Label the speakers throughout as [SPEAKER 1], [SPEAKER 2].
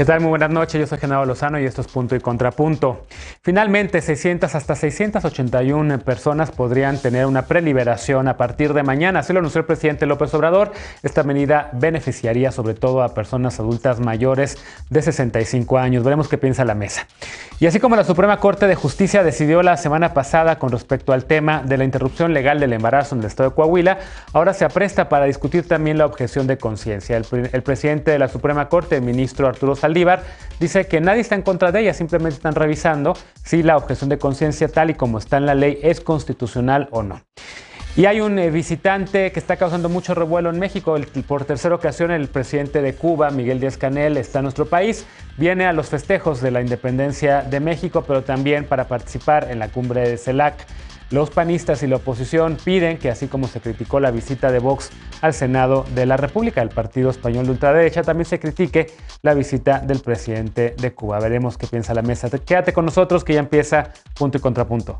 [SPEAKER 1] ¿Qué tal? Muy buenas noches, yo soy Genaro Lozano y esto es Punto y Contrapunto. Finalmente, 600 hasta 681 personas podrían tener una preliberación a partir de mañana. Así lo anunció el presidente López Obrador. Esta medida beneficiaría sobre todo a personas adultas mayores de 65 años. Veremos qué piensa la mesa. Y así como la Suprema Corte de Justicia decidió la semana pasada con respecto al tema de la interrupción legal del embarazo en el estado de Coahuila, ahora se apresta para discutir también la objeción de conciencia. El presidente de la Suprema Corte, el ministro Arturo Saldívar, dice que nadie está en contra de ella, simplemente están revisando si la objeción de conciencia tal y como está en la ley es constitucional o no. Y hay un visitante que está causando mucho revuelo en México. Por tercera ocasión, el presidente de Cuba, Miguel Díaz-Canel, está en nuestro país. Viene a los festejos de la independencia de México, pero también para participar en la cumbre de CELAC. Los panistas y la oposición piden que, así como se criticó la visita de Vox al Senado de la República, el partido español de ultraderecha, también se critique la visita del presidente de Cuba. Veremos qué piensa la mesa. Quédate con nosotros que ya empieza Punto y Contrapunto.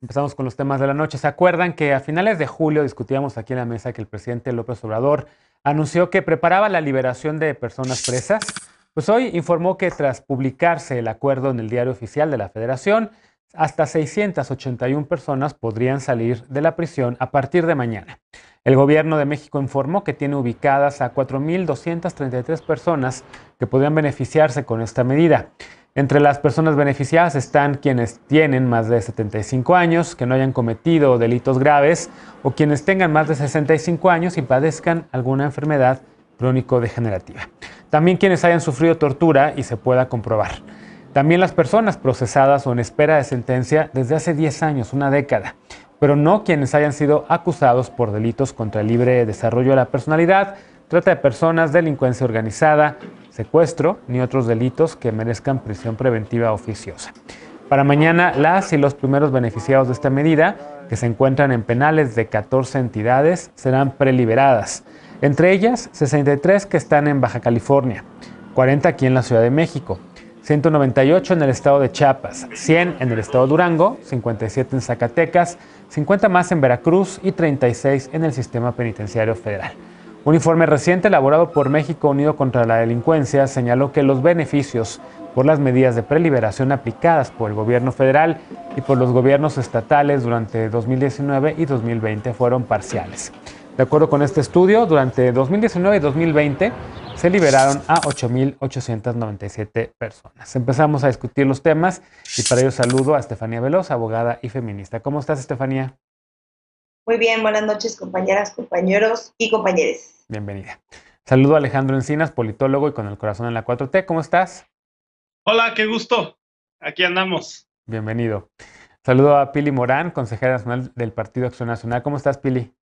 [SPEAKER 1] Empezamos con los temas de la noche. ¿Se acuerdan que a finales de julio discutíamos aquí en la mesa que el presidente López Obrador anunció que preparaba la liberación de personas presas? Pues hoy informó que tras publicarse el acuerdo en el Diario Oficial de la Federación, hasta 681 personas podrían salir de la prisión a partir de mañana. El gobierno de México informó que tiene ubicadas a 4,233 personas que podrían beneficiarse con esta medida. Entre las personas beneficiadas están quienes tienen más de 75 años, que no hayan cometido delitos graves o quienes tengan más de 65 años y padezcan alguna enfermedad crónico-degenerativa. También quienes hayan sufrido tortura y se pueda comprobar. También las personas procesadas o en espera de sentencia desde hace 10 años, una década, pero no quienes hayan sido acusados por delitos contra el libre desarrollo de la personalidad, trata de personas, delincuencia organizada, secuestro, ni otros delitos que merezcan prisión preventiva oficiosa. Para mañana, las y los primeros beneficiados de esta medida, que se encuentran en penales de 14 entidades, serán preliberadas. Entre ellas, 63 que están en Baja California, 40 aquí en la Ciudad de México, 198 en el estado de Chiapas, 100 en el estado de Durango, 57 en Zacatecas, 50 más en Veracruz y 36 en el sistema penitenciario federal. Un informe reciente elaborado por México Unido contra la Delincuencia señaló que los beneficios por las medidas de preliberación aplicadas por el gobierno federal y por los gobiernos estatales durante 2019 y 2020 fueron parciales. De acuerdo con este estudio, durante 2019 y 2020 se liberaron a 8,897 personas. Empezamos a discutir los temas y para ello saludo a Estefanía Veloz, abogada y feminista. ¿Cómo estás, Estefanía?
[SPEAKER 2] Muy bien, buenas noches, compañeras, compañeros y compañeres.
[SPEAKER 1] Bienvenida. Saludo a Alejandro Encinas, politólogo y con el corazón en la 4T. ¿Cómo estás?
[SPEAKER 3] Hola, qué gusto. Aquí andamos.
[SPEAKER 1] Bienvenido. Saludo a Pili Morán, consejera nacional del Partido Acción Nacional. ¿Cómo estás, Pili?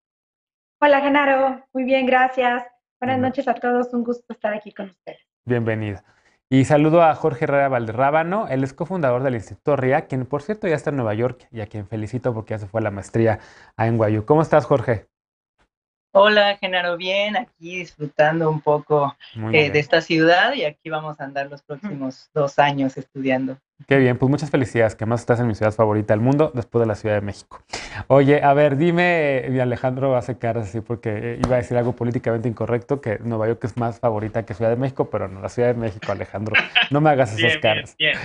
[SPEAKER 4] Hola, Genaro. Muy bien, gracias. Buenas noches a todos. Un gusto estar aquí con ustedes.
[SPEAKER 1] Bienvenido. Y saludo a Jorge Herrera Valderrábano, él es cofundador del Instituto RIA, quien por cierto ya está en Nueva York y a quien felicito porque ya se fue a la maestría a NYU. ¿Cómo estás, Jorge?
[SPEAKER 5] Hola, Genaro, bien, aquí disfrutando un poco de esta ciudad y aquí vamos a andar los próximos 2 años estudiando.
[SPEAKER 1] Qué bien, pues muchas felicidades, que además estás en mi ciudad favorita del mundo después de la Ciudad de México. Oye, a ver, dime, y Alejandro hace caras así porque iba a decir algo políticamente incorrecto, que Nueva York es más favorita que Ciudad de México, pero no, la Ciudad de México, Alejandro, no me hagas esas caras.
[SPEAKER 3] Bien.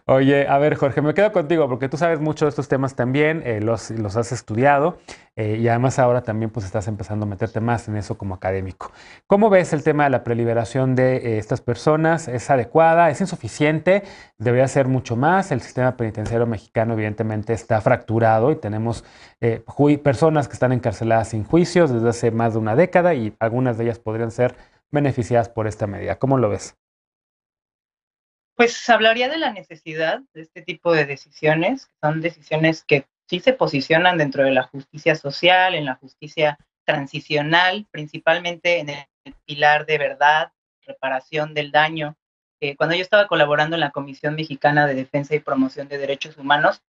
[SPEAKER 1] Oye, a ver, Jorge, me quedo contigo porque tú sabes mucho de estos temas también, los has estudiado y además ahora también pues estás empezando a meterte más en eso como académico. ¿Cómo ves el tema de la preliberación de estas personas? ¿Es adecuada? ¿Es insuficiente? ¿Debería ser mucho más? El sistema penitenciario mexicano evidentemente está fracturado y tenemos personas que están encarceladas sin juicios desde hace más de una década y algunas de ellas podrían ser beneficiadas por esta medida. ¿Cómo lo ves?
[SPEAKER 5] Pues hablaría de la necesidad de este tipo de decisiones, que son decisiones que sí se posicionan dentro de la justicia social, en la justicia transicional, principalmente en el pilar de verdad, reparación del daño. Cuando yo estaba colaborando en la Comisión Mexicana de Defensa y Promoción de Derechos Humanos,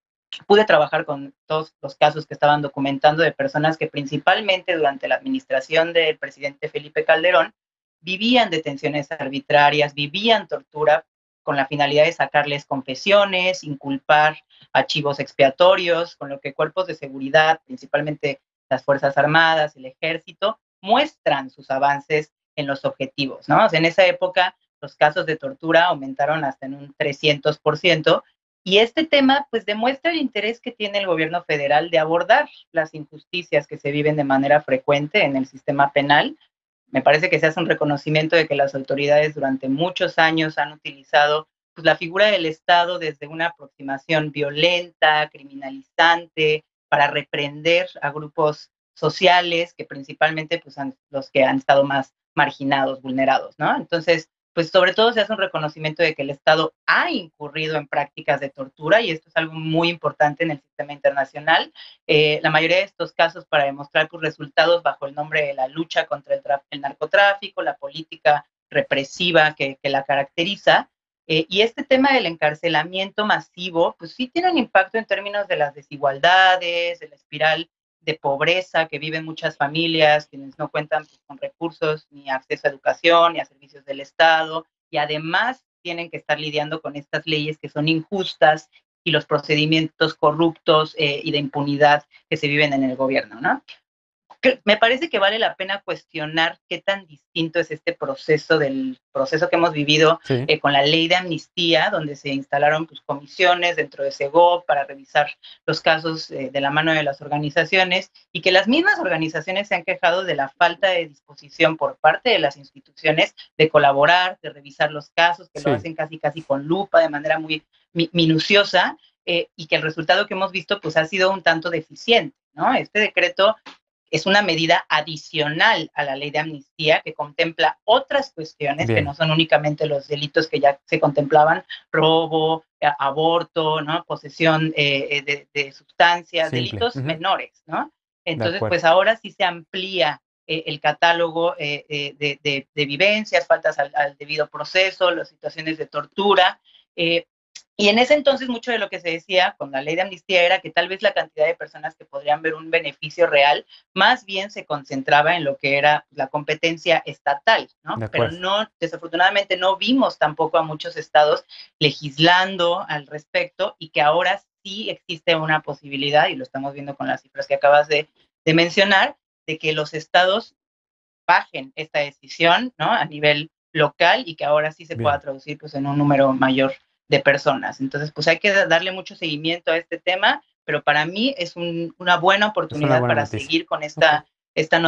[SPEAKER 5] pude trabajar con todos los casos que estaban documentando de personas que principalmente durante la administración del presidente Felipe Calderón vivían detenciones arbitrarias, vivían tortura con la finalidad de sacarles confesiones, inculpar archivos expiatorios, con lo que cuerpos de seguridad, principalmente las Fuerzas Armadas, el Ejército, muestran sus avances en los objetivos, ¿no? O sea, en esa época los casos de tortura aumentaron hasta en un 300%, y este tema pues demuestra el interés que tiene el gobierno federal de abordar las injusticias que se viven de manera frecuente en el sistema penal. Me parece que se hace un reconocimiento de que las autoridades durante muchos años han utilizado pues, la figura del Estado desde una aproximación violenta, criminalizante, para reprender a grupos sociales que principalmente pues, los que han estado más marginados, vulnerados, ¿no? Entonces, pues sobre todo se hace un reconocimiento de que el Estado ha incurrido en prácticas de tortura, y esto es algo muy importante en el sistema internacional. La mayoría de estos casos para demostrar sus resultados bajo el nombre de la lucha contra el narcotráfico, la política represiva que la caracteriza. Y este tema del encarcelamiento masivo, pues sí tiene un impacto en términos de las desigualdades, de la espiral de pobreza que viven muchas familias, quienes no cuentan pues, con recursos, ni acceso a educación, ni a servicios del Estado, y además tienen que estar lidiando con estas leyes que son injustas y los procedimientos corruptos y de impunidad que se viven en el gobierno, ¿no? Me parece que vale la pena cuestionar qué tan distinto es este proceso del proceso que hemos vivido con la ley de amnistía, donde se instalaron pues, comisiones dentro de Segov para revisar los casos de la mano de las organizaciones, y que las mismas organizaciones se han quejado de la falta de disposición por parte de las instituciones de colaborar, de revisar los casos, que lo hacen casi con lupa, de manera muy minuciosa, y que el resultado que hemos visto pues ha sido un tanto deficiente, ¿no? Este decreto es una medida adicional a la ley de amnistía que contempla otras cuestiones que no son únicamente los delitos que ya se contemplaban, robo, aborto, ¿no? Posesión de sustancias, delitos menores, ¿no? Entonces, pues ahora sí se amplía el catálogo de vivencias, faltas al debido proceso, las situaciones de tortura. Y en ese entonces mucho de lo que se decía con la ley de amnistía era que tal vez la cantidad de personas que podrían ver un beneficio real más bien se concentraba en lo que era la competencia estatal, ¿no? Pero no, desafortunadamente no vimos tampoco a muchos estados legislando al respecto, y que ahora sí existe una posibilidad, y lo estamos viendo con las cifras que acabas de mencionar, de que los estados bajen esta decisión, ¿no? A nivel local, y que ahora sí se pueda traducir pues, en un número mayor de personas. Entonces, pues hay que darle mucho seguimiento a este tema, pero para mí es una buena oportunidad para seguir con esta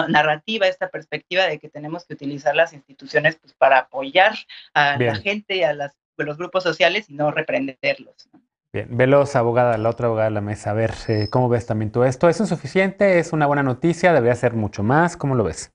[SPEAKER 5] narrativa, esta perspectiva de que tenemos que utilizar las instituciones pues, para apoyar a la gente y a los grupos sociales y no reprenderlos, ¿no?
[SPEAKER 1] Bien, Veloz, abogada, la otra abogada de la mesa. A ver, ¿cómo ves también tú esto? ¿Es insuficiente? ¿Es una buena noticia? ¿Debería ser mucho más? ¿Cómo lo ves?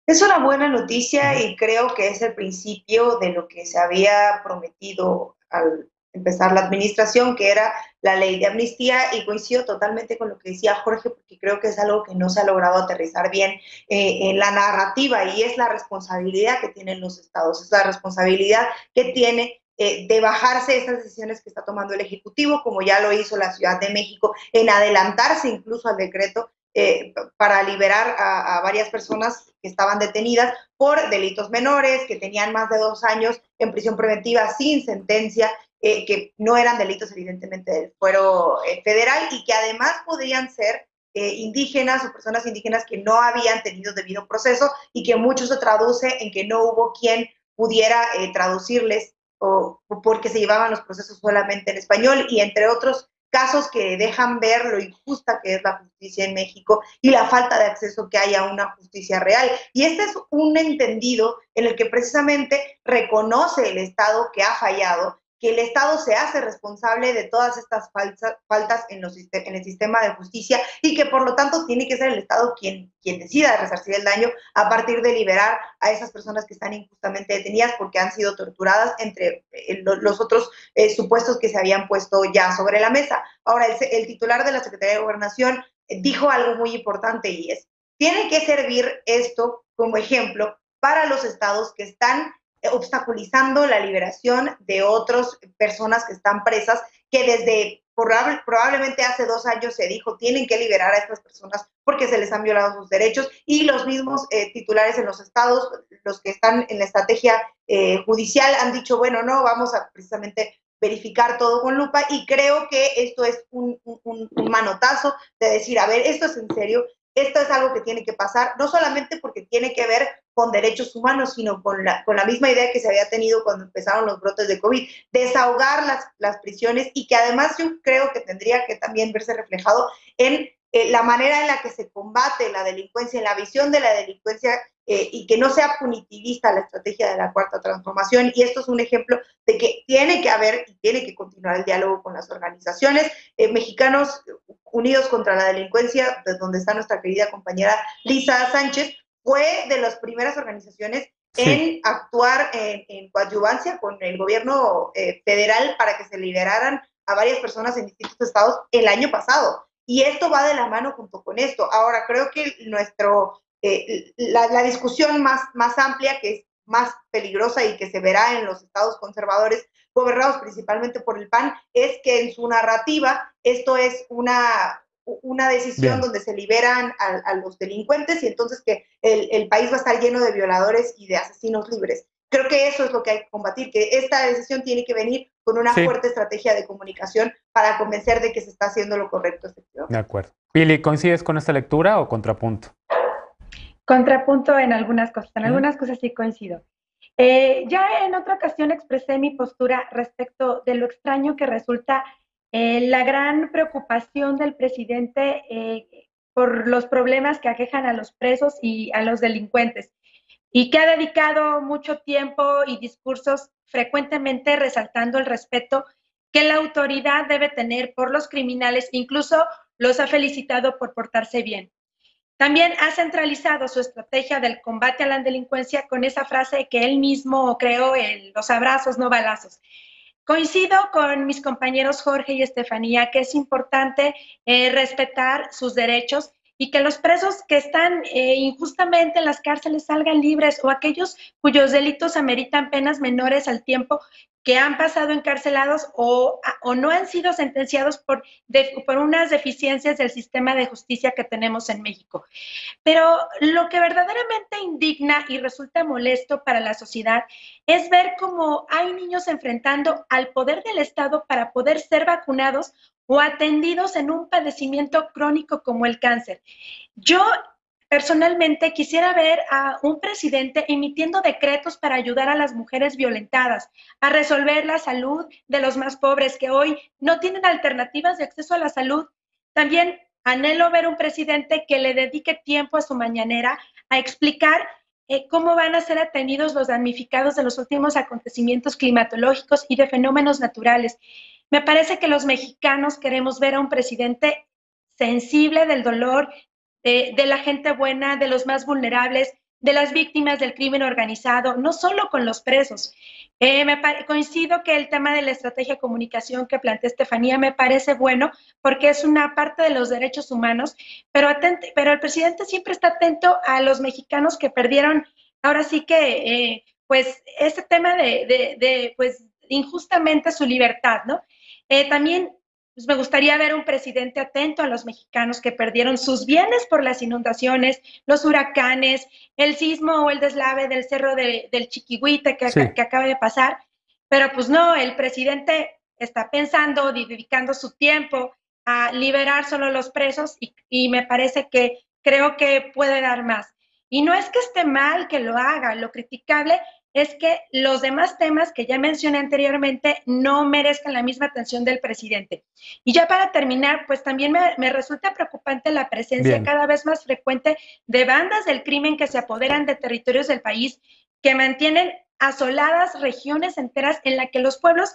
[SPEAKER 2] Es una buena noticia y creo que es el principio de lo que se había prometido al empezar la administración, que era la ley de amnistía, y coincido totalmente con lo que decía Jorge, porque creo que es algo que no se ha logrado aterrizar bien en la narrativa, y es la responsabilidad que tienen los estados, es la responsabilidad que tiene de bajarse esas decisiones que está tomando el Ejecutivo, como ya lo hizo la Ciudad de México, en adelantarse incluso al decreto para liberar a varias personas que estaban detenidas por delitos menores, que tenían más de 2 años en prisión preventiva sin sentencia, que no eran delitos evidentemente del fuero federal, y que además podrían ser indígenas o personas indígenas que no habían tenido debido proceso, y que mucho se traduce en que no hubo quien pudiera traducirles, o porque se llevaban los procesos solamente en español, y entre otros casos que dejan ver lo injusta que es la justicia en México y la falta de acceso que hay a una justicia real. Y este es un entendido en el que precisamente reconoce el Estado que ha fallado, que el Estado se hace responsable de todas estas faltas en el sistema de justicia, y que por lo tanto tiene que ser el Estado quien decida resarcir el daño a partir de liberar a esas personas que están injustamente detenidas porque han sido torturadas, entre los otros supuestos que se habían puesto ya sobre la mesa. Ahora, el titular de la Secretaría de Gobernación dijo algo muy importante, y es: tiene que servir esto como ejemplo para los estados que están obstaculizando la liberación de otras personas que están presas, que desde probablemente hace 2 años se dijo, tienen que liberar a estas personas porque se les han violado sus derechos, y los mismos titulares en los estados, los que están en la estrategia judicial, han dicho, bueno, no, vamos a precisamente verificar todo con lupa, y creo que esto es un manotazo de decir, a ver, esto es en serio, esto es algo que tiene que pasar, no solamente porque tiene que ver con derechos humanos, sino con la misma idea que se había tenido cuando empezaron los brotes de COVID, desahogar las prisiones, y que además yo creo que tendría que también verse reflejado en la manera en la que se combate la delincuencia, en la visión de la delincuencia, y que no sea punitivista la estrategia de la Cuarta Transformación. Y esto es un ejemplo de que tiene que haber y tiene que continuar el diálogo con las organizaciones. Mexicanos Unidos contra la Delincuencia, de donde está nuestra querida compañera Lisa Sánchez, fue de las primeras organizaciones en actuar en coadyuvancia con el gobierno federal para que se liberaran a varias personas en distintos estados el año pasado. Y esto va de la mano junto con esto. Ahora, creo que la discusión más amplia, que es más peligrosa y que se verá en los estados conservadores, gobernados principalmente por el PAN, es que en su narrativa esto es una decisión donde se liberan a los delincuentes, y entonces que el país va a estar lleno de violadores y de asesinos libres. Creo que eso es lo que hay que combatir, que esta decisión tiene que venir con una fuerte estrategia de comunicación para convencer de que se está haciendo lo correcto.
[SPEAKER 1] De acuerdo. Pili, ¿coincides con esta lectura o contrapunto?
[SPEAKER 4] Contrapunto en algunas cosas. En algunas cosas sí coincido. Ya en otra ocasión expresé mi postura respecto de lo extraño que resulta la gran preocupación del presidente por los problemas que aquejan a los presos y a los delincuentes, y que ha dedicado mucho tiempo y discursos frecuentemente resaltando el respeto que la autoridad debe tener por los criminales, incluso los ha felicitado por portarse bien. También ha centralizado su estrategia del combate a la delincuencia con esa frase que él mismo creó, los abrazos, no balazos. Coincido con mis compañeros Jorge y Estefanía que es importante respetar sus derechos y que los presos que están injustamente en las cárceles salgan libres, o aquellos cuyos delitos ameritan penas menores al tiempo que han pasado encarcelados o no han sido sentenciados por unas deficiencias del sistema de justicia que tenemos en México. Pero lo que verdaderamente indigna y resulta molesto para la sociedad es ver cómo hay niños enfrentando al poder del Estado para poder ser vacunados o atendidos en un padecimiento crónico como el cáncer. Yo personalmente quisiera ver a un presidente emitiendo decretos para ayudar a las mujeres violentadas, a resolver la salud de los más pobres que hoy no tienen alternativas de acceso a la salud. También anhelo ver un presidente que le dedique tiempo a su mañanera a explicar cómo van a ser atendidos los damnificados de los últimos acontecimientos climatológicos y de fenómenos naturales. Me parece que los mexicanos queremos ver a un presidente sensible del dolor de la gente buena, de los más vulnerables, de las víctimas del crimen organizado, no solo con los presos. Coincido que el tema de la estrategia de comunicación que plantea Estefanía me parece bueno porque es una parte de los derechos humanos, pero el presidente siempre está atento a los mexicanos que perdieron, ahora sí que, pues, este tema pues, injustamente su libertad, ¿no? También pues me gustaría ver un presidente atento a los mexicanos que perdieron sus bienes por las inundaciones, los huracanes, el sismo o el deslave del cerro del Chiquihuite que acaba de pasar. Pero pues no, el presidente está pensando, dedicando su tiempo a liberar solo los presos y me parece que creo que puede dar más. Y no es que esté mal que lo haga, lo criticable es que los demás temas que ya mencioné anteriormente no merezcan la misma atención del presidente. Y ya para terminar, pues también me resulta preocupante la presencia cada vez más frecuente de bandas del crimen que se apoderan de territorios del país, que mantienen asoladas regiones enteras en las que los pueblos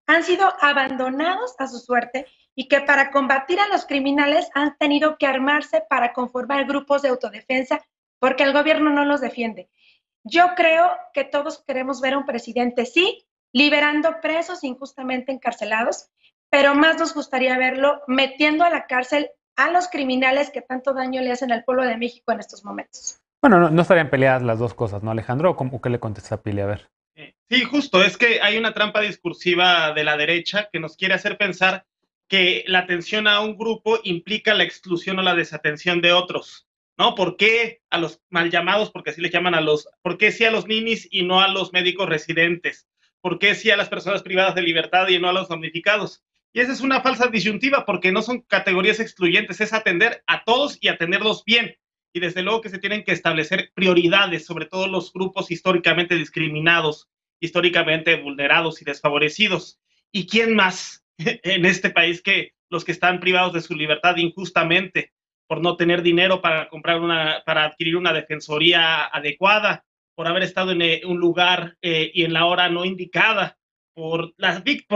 [SPEAKER 4] han sido abandonados a su suerte y que para combatir a los criminales han tenido que armarse para conformar grupos de autodefensa porque el gobierno no los defiende. Yo creo que todos queremos ver a un presidente, sí, liberando presos injustamente encarcelados, pero más nos gustaría verlo metiendo a la cárcel a los criminales que tanto daño le hacen al pueblo de México en estos momentos.
[SPEAKER 1] Bueno, no estarían peleadas las dos cosas, ¿no, Alejandro? ¿O qué le contesta Pili? A ver.
[SPEAKER 3] Sí, justo, es que hay una trampa discursiva de la derecha que nos quiere hacer pensar que la atención a un grupo implica la exclusión o la desatención de otros, ¿no? ¿Por qué a los mal llamados, porque así les llaman por qué sí a los ninis y no a los médicos residentes? ¿Por qué sí a las personas privadas de libertad y no a los damnificados? Y esa es una falsa disyuntiva, porque no son categorías excluyentes, es atender a todos y atenderlos bien. Y desde luego que se tienen que establecer prioridades, sobre todo los grupos históricamente discriminados, históricamente vulnerados y desfavorecidos. ¿Y quién más en este país que los que están privados de su libertad injustamente por no tener dinero para para adquirir una defensoría adecuada, por haber estado en un lugar y en la hora no indicada, por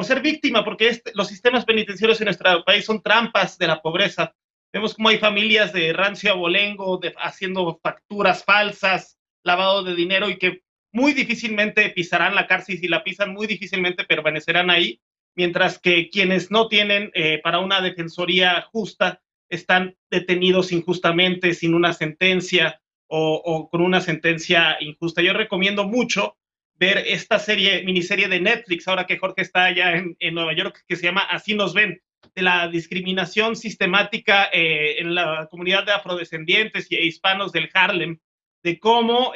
[SPEAKER 3] ser víctima, porque los sistemas penitenciarios en nuestro país son trampas de la pobreza? Vemos cómo hay familias de rancio abolengo haciendo facturas falsas, lavado de dinero, y que muy difícilmente pisarán la cárcel, y si la pisan muy difícilmente permanecerán ahí, mientras que quienes no tienen para una defensoría justa están detenidos injustamente, sin una sentencia o con una sentencia injusta. Yo recomiendo mucho ver esta miniserie de Netflix, ahora que Jorge está allá en Nueva York, que se llama Así nos ven, de la discriminación sistemática en la comunidad de afrodescendientes e hispanos del Harlem, de cómo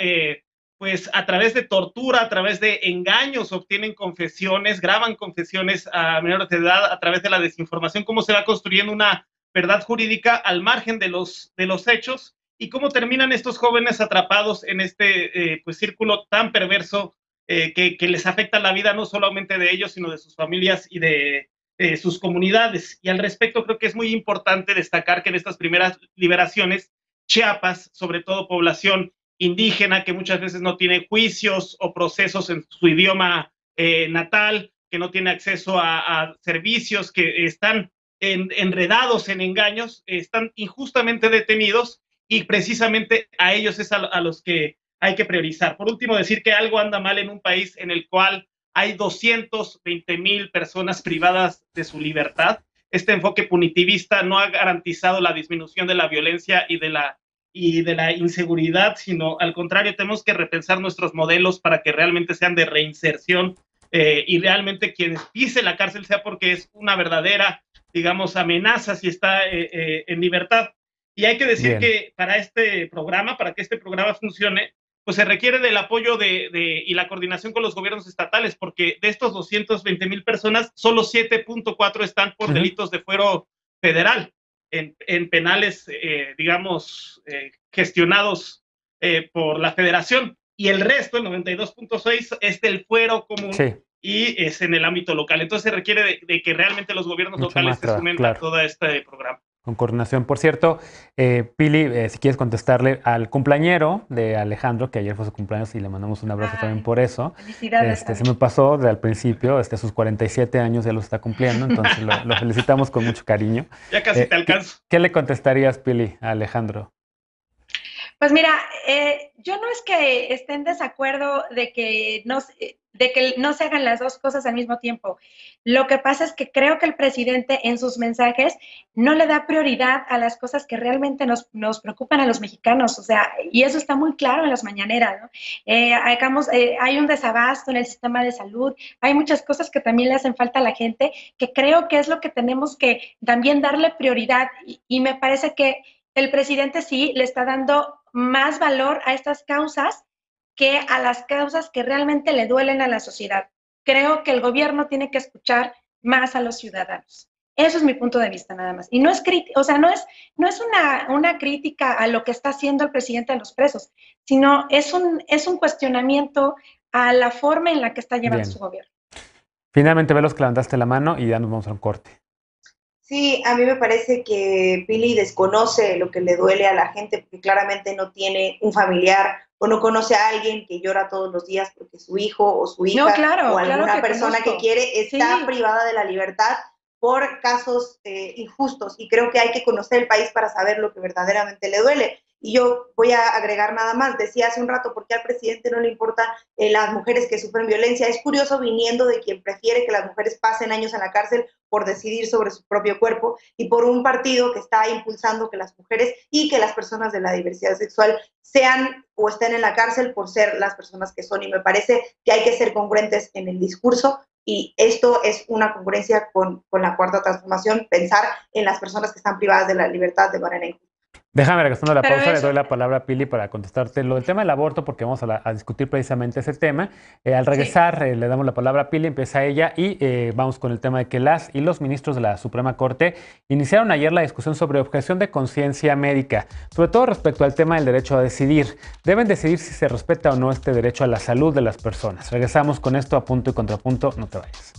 [SPEAKER 3] pues a través de tortura, a través de engaños obtienen confesiones, graban confesiones a menores de edad a través de la desinformación, cómo se va construyendo una verdad jurídica al margen de los hechos, y cómo terminan estos jóvenes atrapados en este pues círculo tan perverso que les afecta la vida no solamente de ellos, sino de sus familias y de sus comunidades. Y al respecto creo que es muy importante destacar que en estas primeras liberaciones, Chiapas, sobre todo población indígena, que muchas veces no tiene juicios o procesos en su idioma natal, que no tiene acceso a servicios, que están enredados en engaños, están injustamente detenidos, y precisamente a ellos es a los que hay que priorizar. Por último, decir que algo anda mal en un país en el cual hay 220,000 personas privadas de su libertad. Este enfoque punitivista no ha garantizado la disminución de la violencia y de la inseguridad, sino al contrario, tenemos que repensar nuestros modelos para que realmente sean de reinserción y realmente quien pise la cárcel sea porque es una verdadera, digamos, amenaza si está en libertad. Y hay que decir que para que este programa funcione, pues se requiere del apoyo y la coordinación con los gobiernos estatales, porque de estos 220,000 personas, solo 7.4 están por delitos de fuero federal, en penales, digamos, gestionados por la federación, y el resto, el 92.6, es del fuero común y es en el ámbito local. Entonces se requiere de que realmente los gobiernos locales se sumen a todo este programa.
[SPEAKER 1] Con coordinación. Por cierto, Pili, si quieres contestarle al cumpleañero de Alejandro, que ayer fue su cumpleaños y le mandamos un abrazo también por eso.
[SPEAKER 4] Felicidades.
[SPEAKER 1] Se me pasó al principio, sus 47 años ya los está cumpliendo, entonces lo felicitamos con mucho cariño.
[SPEAKER 3] Ya casi te alcanzo.
[SPEAKER 1] ¿Qué le contestarías, Pili, a Alejandro?
[SPEAKER 4] Pues mira, yo no es que esté en desacuerdo de que no se hagan las dos cosas al mismo tiempo. Lo que pasa es que creo que el presidente en sus mensajes no le da prioridad a las cosas que realmente nos preocupan a los mexicanos, o sea, y eso está muy claro en las mañaneras, ¿no? Hay un desabasto en el sistema de salud, hay muchas cosas que también le hacen falta a la gente, que creo que es lo que tenemos que también darle prioridad, y me parece que el presidente sí le está dando más valor a estas causas que a las causas que realmente le duelen a la sociedad. Creo que el gobierno tiene que escuchar más a los ciudadanos. Eso es mi punto de vista nada más. Y no es una crítica a lo que está haciendo el presidente de los presos, sino es un cuestionamiento a la forma en la que está llevando su gobierno.
[SPEAKER 1] Finalmente, Velos, que levantaste la mano y ya nos vamos a un corte.
[SPEAKER 2] Sí, a mí me parece que Pili desconoce lo que le duele a la gente, porque claramente no tiene un familiar o no conoce a alguien que llora todos los días porque su hijo o su hija o alguna persona que quiere está privada de la libertad por casos injustos, y creo que hay que conocer el país para saber lo que verdaderamente le duele. Y yo voy a agregar nada más. Decía hace un rato, ¿por qué al presidente no le importa las mujeres que sufren violencia? Es curioso, viniendo de quien prefiere que las mujeres pasen años en la cárcel por decidir sobre su propio cuerpo, y por un partido que está impulsando que las mujeres y que las personas de la diversidad sexual sean o estén en la cárcel por ser las personas que son. Y me parece que hay que ser congruentes en el discurso y esto es una congruencia con la cuarta transformación, pensar en las personas que están privadas de la libertad de manera injusta.
[SPEAKER 1] Déjame, regresando a la
[SPEAKER 4] Pero
[SPEAKER 1] pausa, le
[SPEAKER 4] eso-
[SPEAKER 1] doy la palabra a Pili para contestarte lo del tema del aborto, porque vamos a discutir precisamente ese tema. Al regresar, le damos la palabra a Pili, empieza ella, y vamos con el tema de que las y los ministros de la Suprema Corte iniciaron ayer la discusión sobre objeción de conciencia médica, sobre todo respecto al tema del derecho a decidir. Deben decidir si se respeta o no este derecho a la salud de las personas. Regresamos con esto a Punto y Contrapunto, no te vayas.